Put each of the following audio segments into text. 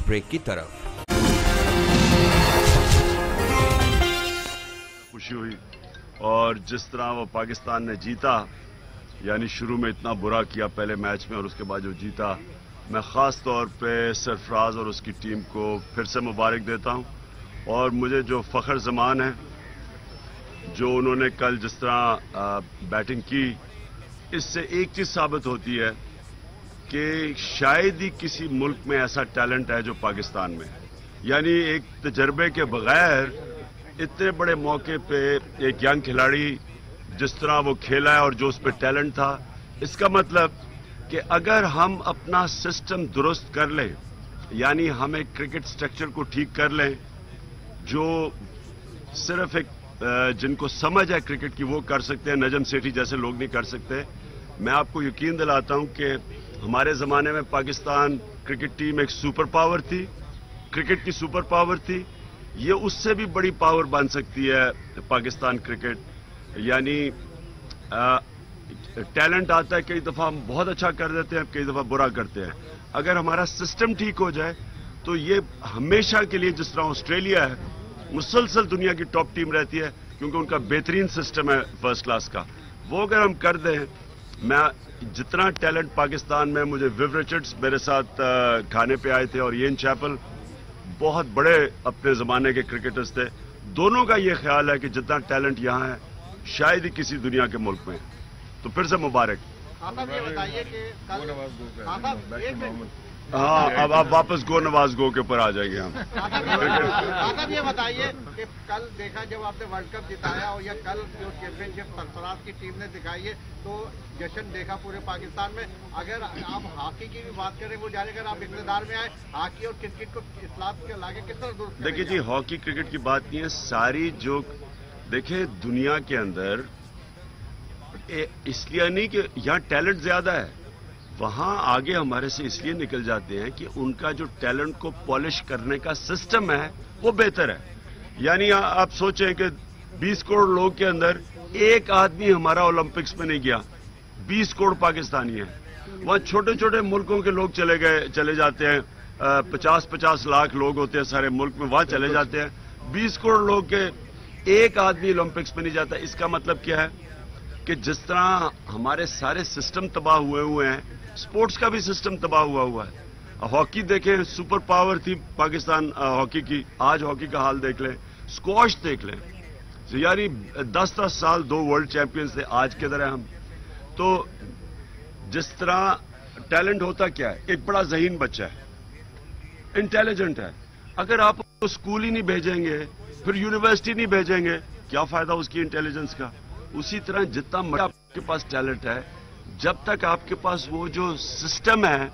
Break की तरफ। खुशी हुई और जिस तरह वो पाकिस्तान ने जीता, यानी शुरू में इतना बुरा किया पहले मैच में और उसके बाद जो जीता, मैं ख़ास तौर पे सरफराज और उसकी टीम को फिर से मुबारक देता हूं। और मुझे जो फ़ख्र ज़मान है, जो उन्होंने कल जिस तरह बैटिंग की, इससे एक चीज़ साबित होती है कि शायद ही किसी मुल्क में ऐसा टैलेंट है जो पाकिस्तान में है। यानी एक तजर्बे के बगैर इतने बड़े मौके पे एक यंग खिलाड़ी जिस तरह वो खेला है और जो उस पर टैलेंट था, इसका मतलब कि अगर हम अपना सिस्टम दुरुस्त कर लें, यानी हम एक क्रिकेट स्ट्रक्चर को ठीक कर लें, जो सिर्फ एक जिनको समझ है क्रिकेट की वो कर सकते हैं, नजम सेठी जैसे लोग नहीं कर सकते। मैं आपको यकीन दिलाता हूं कि हमारे ज़माने में पाकिस्तान क्रिकेट टीम एक सुपर पावर थी, क्रिकेट की सुपर पावर थी। ये उससे भी बड़ी पावर बन सकती है पाकिस्तान क्रिकेट। यानी टैलेंट आता है, कई दफ़ा हम बहुत अच्छा कर देते हैं, कई दफ़ा बुरा करते हैं। अगर हमारा सिस्टम ठीक हो जाए तो ये हमेशा के लिए, जिस तरह ऑस्ट्रेलिया है, मुसलसल दुनिया की टॉप टीम रहती है क्योंकि उनका बेहतरीन सिस्टम है फर्स्ट क्लास का। वो अगर हम कर दें, मैं जितना टैलेंट पाकिस्तान में, मुझे विव रिचर्ड्स मेरे साथ खाने पे आए थे और इयन चैपल, बहुत बड़े अपने ज़माने के क्रिकेटर्स थे। दोनों का ये ख्याल है कि जितना टैलेंट यहाँ है शायद ही किसी दुनिया के मुल्क में। तो फिर से मुबारक। ये बताइए कि हाँ, अब आप वापस गो नवाज गो के ऊपर आ जाएंगे हम। साहब ये बताइए कि कल देखा जब आपने वर्ल्ड कप जिताया और या कल जो चैंपियनशिप सरफराज की टीम ने दिखाई है, तो जश्न देखा पूरे पाकिस्तान में। अगर आप हॉकी की भी बात करें, वो जाने अगर आप इक़्तिदार में आए, हॉकी और क्रिकेट को इस्लाम के लागे किस तरह दुरुस्त? देखिए जी, हॉकी क्रिकेट की बात नहीं है, सारी जो देखिए दुनिया के अंदर इसलिए नहीं कि यहाँ टैलेंट ज्यादा है, वहां आगे हमारे से इसलिए निकल जाते हैं कि उनका जो टैलेंट को पॉलिश करने का सिस्टम है वो बेहतर है। यानी आप सोचें कि 20 करोड़ लोग के अंदर एक आदमी हमारा ओलंपिक्स में नहीं गया, 20 करोड़ पाकिस्तानी है। वहां छोटे छोटे मुल्कों के लोग चले जाते हैं, 50-50 लाख लोग होते हैं सारे मुल्क में, वहां चले जाते हैं। 20 करोड़ लोग के एक आदमी ओलंपिक्स में नहीं जाता। इसका मतलब क्या है कि जिस तरह हमारे सारे सिस्टम तबाह हुए हैं, स्पोर्ट्स का भी सिस्टम तबाह हुआ है। हॉकी देखें, सुपर पावर थी पाकिस्तान हॉकी की, आज हॉकी का हाल देख लें। स्क्वॉश देख लें, यानी 10-10 साल 2 वर्ल्ड चैंपियंस थे, आज किधर है हम। तो जिस तरह टैलेंट होता क्या है, एक बड़ा ज़हीन बच्चा है, इंटेलिजेंट है, अगर आप उसको स्कूल ही नहीं भेजेंगे, फिर यूनिवर्सिटी नहीं भेजेंगे, क्या फायदा उसकी इंटेलिजेंस का। उसी तरह जितना आपके पास टैलेंट है, जब तक आपके पास वो जो सिस्टम है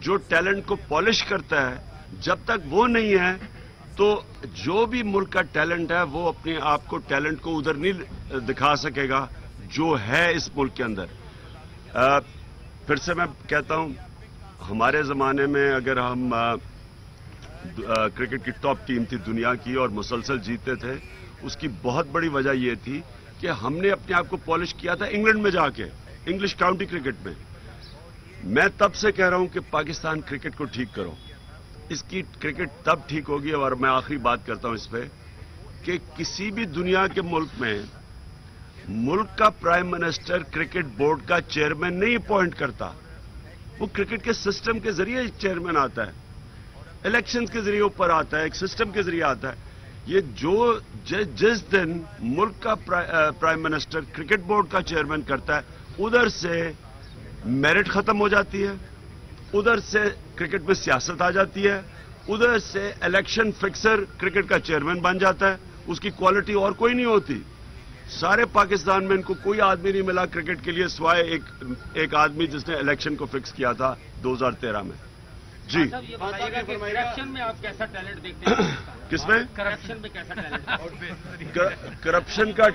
जो टैलेंट को पॉलिश करता है, जब तक वो नहीं है, तो जो भी मुल्क का टैलेंट है वो अपने आप को टैलेंट को उधर नहीं दिखा सकेगा जो है इस मुल्क के अंदर। फिर से मैं कहता हूं, हमारे जमाने में अगर हम क्रिकेट की टॉप टीम थी दुनिया की और मुसलसल जीतते थे, उसकी बहुत बड़ी वजह यह थी कि हमने अपने आप को पॉलिश किया था इंग्लैंड में जाके, इंग्लिश काउंटी क्रिकेट में। मैं तब से कह रहा हूं कि पाकिस्तान क्रिकेट को ठीक करो। इसकी क्रिकेट तब ठीक होगी, और मैं आखिरी बात करता हूं इस पे, कि किसी भी दुनिया के मुल्क में मुल्क का प्राइम मिनिस्टर क्रिकेट बोर्ड का चेयरमैन नहीं अपॉइंट करता, वो क्रिकेट के सिस्टम के जरिए चेयरमैन आता है, इलेक्शन के जरिए ऊपर आता है, एक सिस्टम के जरिए आता है। ये जिस दिन मुल्क का प्राइम मिनिस्टर क्रिकेट बोर्ड का चेयरमैन करता है, उधर से मेरिट खत्म हो जाती है, उधर से क्रिकेट में सियासत आ जाती है, उधर से इलेक्शन फिक्सर क्रिकेट का चेयरमैन बन जाता है, उसकी क्वालिटी और कोई नहीं होती। सारे पाकिस्तान में इनको कोई आदमी नहीं मिला क्रिकेट के लिए, सिवाय एक आदमी जिसने इलेक्शन को फिक्स किया था 2013 में। जी, करप्शन में आप कैसा टैलेंट देखते हैं? किसमें? करप्शन में कैसा टैलेंट? करप्शन का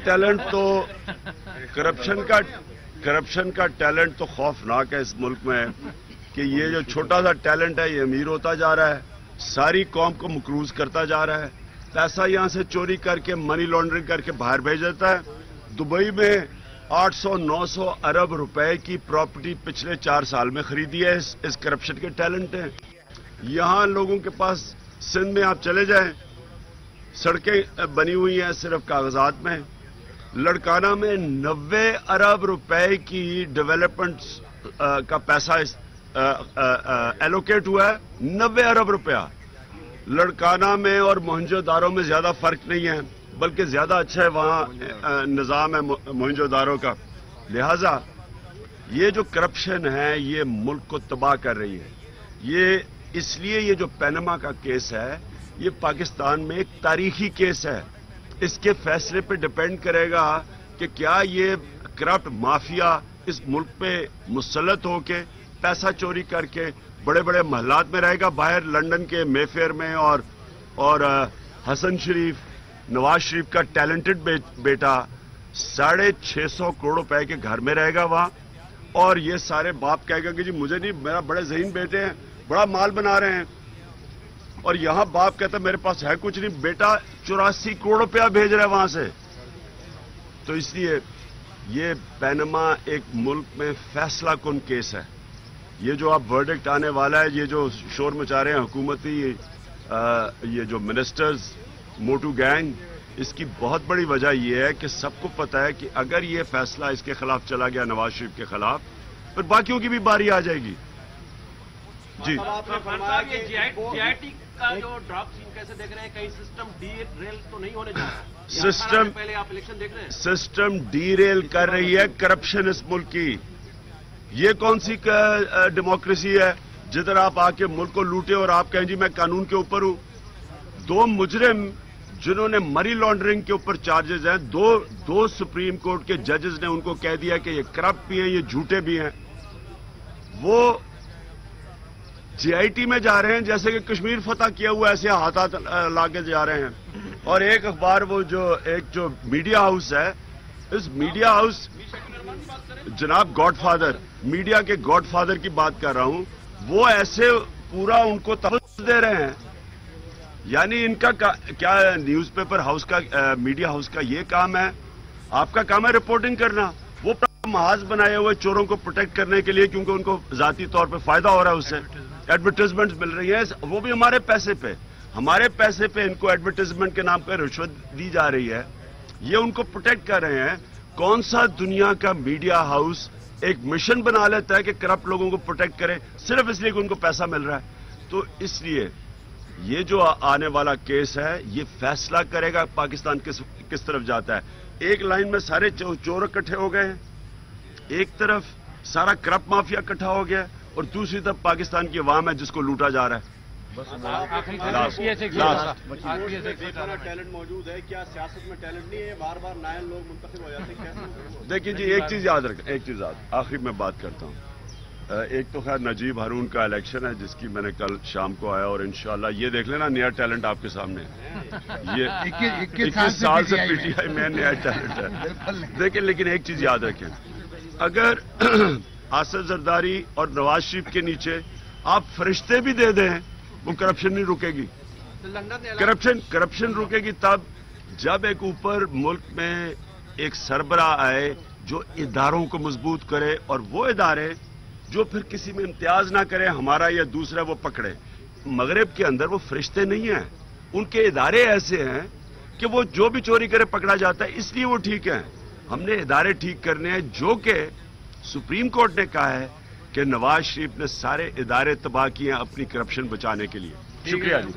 टैलेंट तो खौफनाक है इस मुल्क में, कि ये जो छोटा सा टैलेंट है ये अमीर होता जा रहा है, सारी कौम को मकरूज करता जा रहा है, पैसा यहां से चोरी करके मनी लॉन्ड्रिंग करके बाहर भेज देता है। दुबई में 800-900 अरब रुपए की प्रॉपर्टी पिछले 4 साल में खरीदी है इस करप्शन के टैलेंट ने। यहां लोगों के पास सिंध में आप चले जाएं, सड़कें बनी हुई हैं सिर्फ कागजात में। लड़काना में 90 अरब रुपए की डेवलपमेंट का पैसा एलोकेट हुआ है। 90 अरब रुपया। लड़काना में और मोहनजोदारो में ज्यादा फर्क नहीं है, बल्कि ज्यादा अच्छा है वहां निजाम है मोहनजोदारो का। लिहाजा ये जो करप्शन है ये मुल्क को तबाह कर रही है। ये इसलिए ये जो पैनामा का केस है ये पाकिस्तान में एक तारीखी केस है। इसके फैसले पे डिपेंड करेगा कि क्या ये करप्ट माफिया इस मुल्क पे मुसल्लत होके पैसा चोरी करके बड़े बड़े महलात में रहेगा, बाहर लंदन के मेफेयर में, और हसन शरीफ, नवाज शरीफ का टैलेंटेड बेटा 650 करोड़ रुपए के घर में रहेगा वहां, और ये सारे बाप कहेगा कि जी मुझे नहीं, मेरा बड़े ज़हीन बेटे हैं, बड़ा माल बना रहे हैं, और यहां बाप कहता है मेरे पास है कुछ नहीं, बेटा 84 करोड़ रुपया भेज रहा है वहां से। तो इसलिए ये पैनामा एक मुल्क में फैसला कुन केस है। ये जो अब वर्डिक्ट आने वाला है, ये जो शोर मचा रहे हैं हुकूमती ये जो मिनिस्टर्स, मोटू गैंग, इसकी बहुत बड़ी वजह यह है कि सबको पता है कि अगर ये फैसला इसके खिलाफ चला गया, नवाज शरीफ के खिलाफ, फिर बाकियों की भी बारी आ जाएगी। जी जीआईटी का जो ड्रॉप सीन कैसे देख रहे हैं? कहीं सिस्टम डीरेल तो नहीं होने जा रहा? सिस्टम पहले आप इलेक्शन देख रहे हैं, सिस्टम डीरेल कर रही है करप्शन इस मुल्क की। ये कौन सी डेमोक्रेसी है जिधर आप आके मुल्क को लूटे और आप कहें जी मैं कानून के ऊपर हूं? दो मुजरिम जिन्होंने मनी लॉन्ड्रिंग के ऊपर चार्जेस हैं, दो सुप्रीम कोर्ट के जजेस ने उनको कह दिया कि ये करप्ट भी हैं, ये झूठे भी हैं। वो जीआईटी में जा रहे हैं जैसे कि कश्मीर फतह किया हुआ, ऐसे हाथ लाके जा रहे हैं। और एक अखबार वो जो मीडिया हाउस है, इस मीडिया हाउस, जनाब गॉडफादर, मीडिया के गॉडफादर की बात कर रहा हूं, वो ऐसे पूरा उनको तहफ़्फ़ुज़ दे रहे हैं। यानी इनका क्या न्यूज़पेपर हाउस का, मीडिया हाउस का ये काम है? आपका काम है रिपोर्टिंग करना। वो महाज बनाए हुए चोरों को प्रोटेक्ट करने के लिए, क्योंकि उनको जाती तौर पे फायदा हो रहा है, उससे एडवर्टाइजमेंट्स मिल रही है, वो भी हमारे पैसे पे इनको एडवर्टाइजमेंट के नाम पे रिश्वत दी जा रही है। ये उनको प्रोटेक्ट कर रहे हैं। कौन सा दुनिया का मीडिया हाउस एक मिशन बना लेता है कि करप्ट लोगों को प्रोटेक्ट करे सिर्फ इसलिए कि उनको पैसा मिल रहा है? तो इसलिए ये जो आने वाला केस है ये फैसला करेगा पाकिस्तान किस तरफ जाता है। एक लाइन में सारे चोर इकट्ठे हो गए हैं, एक तरफ सारा करप्ट माफिया इकट्ठा हो गया, और दूसरी तरफ पाकिस्तान की अवाम है जिसको लूटा जा रहा है। टैलेंट मौजूद है, क्या सियासत में टैलेंट नहीं है? बार बार नए लोग मुंतखब हो जाते हैं। देखिए जी, एक चीज याद रखें, एक चीज आखिर में बात करता हूं। एक तो खैर नजीब हारून का इलेक्शन है जिसकी मैंने कल शाम को आया, और इंशाल्लाह ये देख लेना नया टैलेंट आपके सामने है। ये 21 साल से पीटीआई में नया टैलेंट है। देखिए, लेकिन एक चीज याद रखें, अगर आसिफ जरदारी और नवाज शरीफ के नीचे आप फरिश्ते भी दे दें, वो करप्शन नहीं रुकेगी। करप्शन रुकेगी तब जब एक ऊपर मुल्क में एक सरबराह आए जो इदारों को मजबूत करे, और वो इदारे जो फिर किसी में इम्तियाज ना करे, हमारा या दूसरा वो पकड़े। मगरिब के अंदर वो फरिश्ते नहीं हैं, उनके इदारे ऐसे हैं कि वो जो भी चोरी करे पकड़ा जाता है, इसलिए वो ठीक है। हमने इदारे ठीक करने हैं, जो कि सुप्रीम कोर्ट ने कहा है कि नवाज शरीफ ने सारे इदारे तबाह किए हैं अपनी करप्शन बचाने के लिए। शुक्रिया जी।